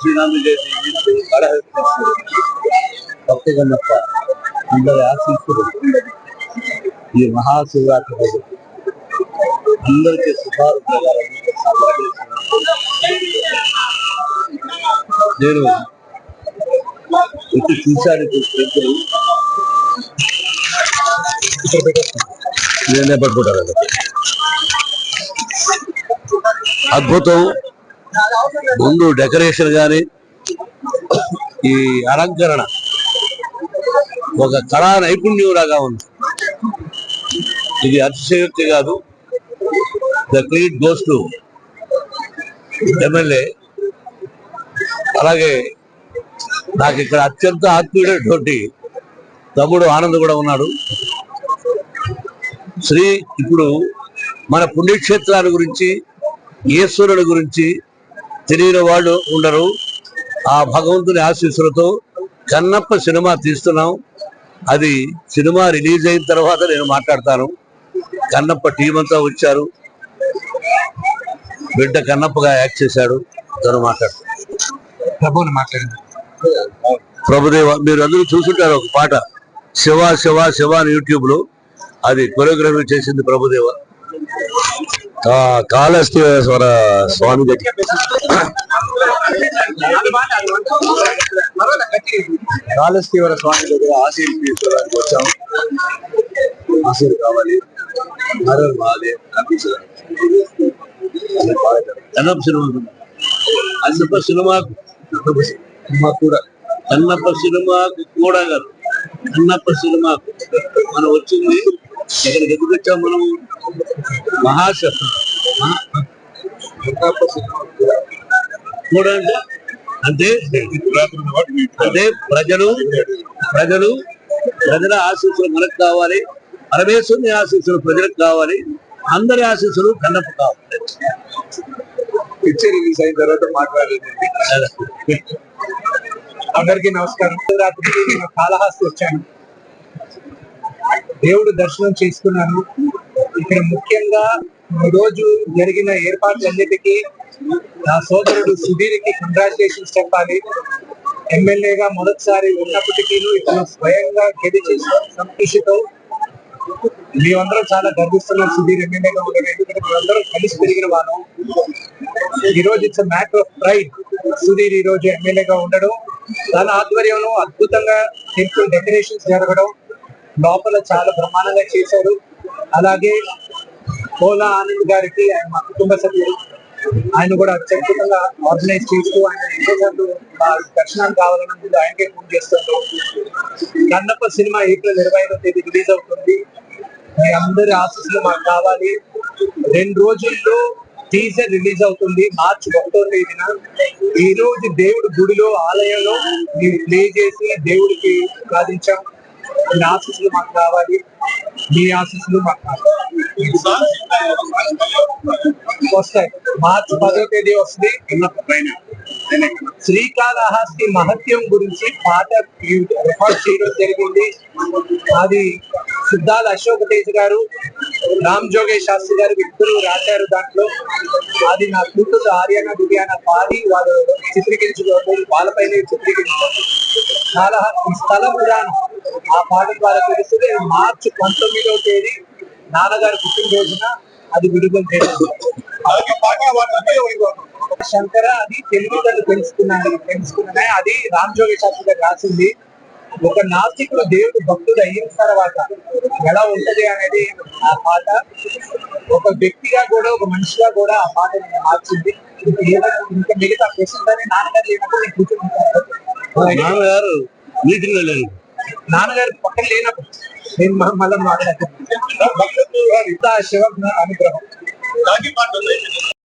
శ్రీరామ జయంతి భక్తి కన్నప్ప అందరి ఆశీస్సులు ఈ మహాశివరాత్రి రోజు అందరికీ సుఖాలు ప్రకారం నేను ఇటు చూశాను. నేనే పట్టుకుంటాను. అద్భుతం. ముందు డెకరేషన్ గాని ఈ అలంకరణ ఒక కళా నైపుణ్యం లాగా ఉంది. ఇది అతిశయోక్తి కాదు. The credit goes to MLA. అలాగే నాకు ఇక్కడ అత్యంత ఆత్మీయుడైనటువంటి తమ్ముడు ఆనంద్ కూడా ఉన్నాడు. ఇప్పుడు మన పుణ్యక్షేత్రాల గురించి ఈశ్వరుల గురించి తెలియని వాళ్ళు ఉండరు. ఆ భగవంతుని ఆశీస్సులతో కన్నప్ప సినిమా తీస్తున్నాం. అది సినిమా రిలీజ్ అయిన తర్వాత నేను మాట్లాడతాను. కన్నప్ప టీం అంతా వచ్చారు. బిడ్డ కన్నప్పగా యాక్ట్ చేశాడు. తను మాట్లాడతాను. ప్రభుదేవ మీరు అందరూ చూసుంటారు ఒక పాట, శివ శివ శివ అని యూట్యూబ్ లో. అది కొరియోగ్రఫీ చేసింది ప్రభుదేవ. కాళహస్తీశ్వర స్వామి దగ్గర కాళహస్తీశ్వర స్వామి దగ్గర ఆశీర్ తీసుకోవడానికి వచ్చాం. ఆశీర్ కావాలి. కన్నప్ప సినిమాకు కూడా కన్నప్ప సినిమాకు కూడా కాదు, కన్నప్ప సినిమాకు మనం వచ్చింది. ఇక్కడికి ఎందుకు వచ్చాం మనం? మహాశక్తి కూడా అంటే ప్రజల ఆశీస్సులు మనకు కావాలి. పరమేశ్వరుని ఆశీస్సులు ప్రజలకు కావాలి. అందరి ఆశీస్సులు కన్నప్ప కావాలి. పిక్చర్ రిలీజ్ అయిన తర్వాత మాట్లాడలేదు. అందరికీ నమస్కారం. రాత్రికి నేను కాళహస్తి వచ్చాను. దేవుడు దర్శనం చేసుకున్నాను. ఇక్కడ ముఖ్యంగా ఈరోజు జరిగిన ఏర్పాట్లన్నిటికీ నా సోదరుడు సుధీర్కి కంగ్రాచులేషన్స్ చెప్పాలి. ఎమ్మెల్యేగా మొదటిసారి ఉన్నప్పటికీ ఇతను స్వయంగా గెలిచి సంతృష్టితో మేమందరం చాలా గర్విస్తున్నాం సుధీర్ ఎమ్మెల్యేగా ఉండడం. ఎందుకంటే మేమందరం కలిసి పెరిగిన వాళ్ళం. ఈరోజు it's matter of pride. Sudheer ఈ రోజు ఎమ్మెల్యేగా ఉండడం, తన ఆధ్వర్యంలో అద్భుతంగా టెంపుల్ డెకరేషన్స్ జరగడం, లోపల చాలా బ్రహ్మాండంగా చేశారు. అలాగే కోలా ఆనంద్ గారికి, ఆయన మా కుటుంబ సభ్యులు, ఆయన కూడా అత్యద్భుతంగా ఆర్గనైజ్ చేస్తూ ఆయన ఎన్నోసార్లు దర్శనానికి కావాలన్న ముందు ఆయనకే ఫోన్ చేస్తారు. కన్నప్ప సినిమా ఏప్రిల్ 25వ తేదీ రిలీజ్ అవుతుంది. మీ అందరి ఆశీస్సులు మాకు కావాలి. 2 రోజుల్లో టీజర్ రిలీజ్ అవుతుంది మార్చి 1వ తేదీన. ఈ రోజు దేవుడి గుడిలో ఆలయంలో మేము ప్లే చేసి దేవుడికి ప్రార్థించాం. మీ ఆశీస్సులు మాకు కావాలి. మీ ఆశీస్సులు మాకు కావాలి. వస్తాయి. మార్చి 10వ తేదీ వస్తుంది. శ్రీకాళహస్తి మహత్యం గురించి పాట రికార్డ్ చేయడం జరిగింది. అది సిద్ధాల అశోక్ తేజ్ గారు, రామ్ జోగేష్ శాస్త్రి గారు ఇద్దరు రాశారు. దాంట్లో అది నా కూతురు ఆర్యానా దివ్యానా పాడి వాళ్ళు చిత్రీకరించుకోవాలి. వాళ్ళపైన చిత్రీకరించారు. చాలా స్థల పురాణం ఆ పాట ద్వారా తెలుస్తుంది. మార్చి 19వ తేదీ నాన్నగారు పుట్టినరోజున అది విడుదల చేశారు. శంకర అది తెలుగుదలు తెలుసుకున్నానే అది రామ్ జోగేష్ శాస్త్రి గారు రాసింది. ఒక నాస్తికుడు దేవుడు భక్తుడు అయిన తర్వాత ఎలా ఉంటది అనేది ఆ పాట. ఒక వ్యక్తిగా కూడా ఒక మనిషిగా కూడా ఆ పాట మార్చింది. ఇంకా మిగతా క్వశ్చన్ అని నాన్నగారు లేనప్పుడు నేను కూర్చుంటాను. నాన్నగారు పక్కన లేనప్పుడు నేను మళ్ళీ మాట్లాడతాను. శివ అనుగ్రహం